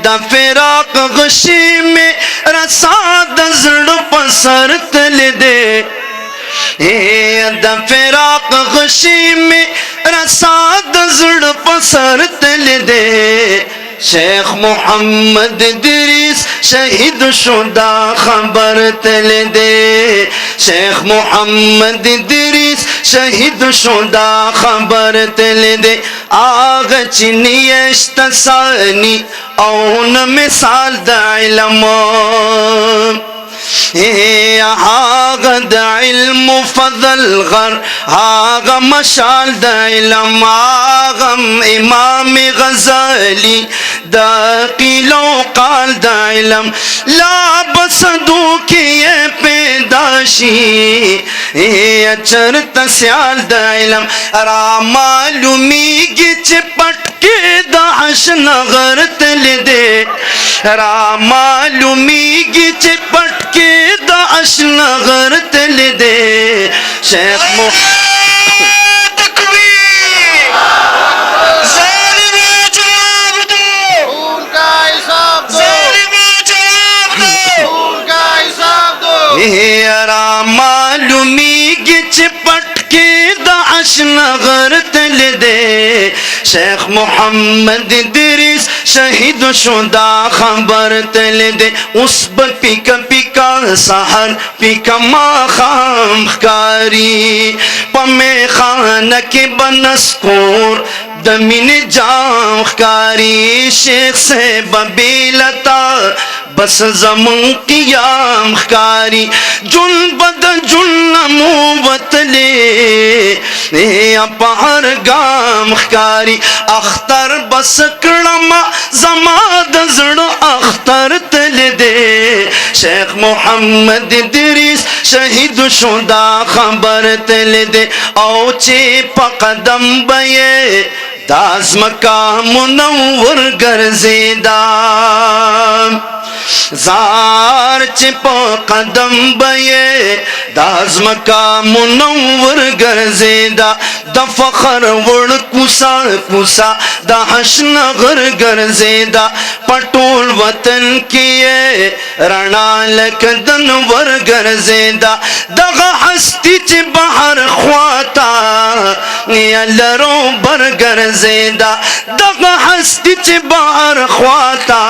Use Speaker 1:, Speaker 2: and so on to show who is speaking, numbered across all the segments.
Speaker 1: دا فراق غشی میں رسا دزڑ پسر تل دے دا فراق غشی میں رسا دزڑ پسر تل دے شیخ محمد ادریس شہید شدہ خبر تل دے شیخ محمد ادریس شہید شدہ خبر تل دے آغا چنیشت ثانی اون مثال دا علم آغا دا علم فضل غر آغا مشال دا علم آغا امام غزالی دا قیلو قال دا علم لا بسدو کی یہ پیداشی اچرت سیال دا علم را معلومی گی چپٹ کے دا حشن غر تل دے را معلومی گی چپٹ کے دا حشن غر تل دے شیخ را معلومی گی چپٹ کے دا حشن غر تل دے شیخ محمد ادریس شہید شدہ خبر تل دے اس با پیکا پیکا سحر پیکا ماخام خکاری پمی خانہ کے بنسکور دمین جام خکاری شیخ سے ببیلتا بس زمن قیام خکاری جن بد جن نمو وطلے اپار گام خکاری اختر بس کرما زماد زڑ اختر تل دے شیخ محمد ادریس شہید شدہ خبر تل دے او چے پا قدم بیے داز مکہ منور گرزیدہ زار چپا قدم بیے داز مکہ منور گرزیدہ دا فخر وڑ کوسا کوسا دا حشن غر گرزیدہ پٹول وطن کیے رنا لکدن ور گرزیدہ دغا ہستی چ بحر خواتا یا لرو بر گرزیدہ دغا ہستی چ بحر خواتا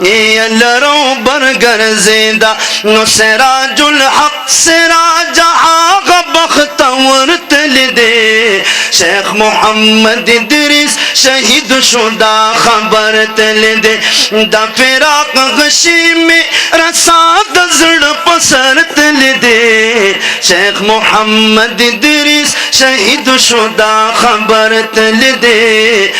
Speaker 1: یا لرو بر گرزیدہ نو سراج الحق سراج آغا بختور تل دے شیخ محمد ادریس شہید شدہ خبر تل دے دا فراق غشی میں رسا دزڑ پسر تل دے شیخ محمد ادریس شہید شدہ خبر تل دے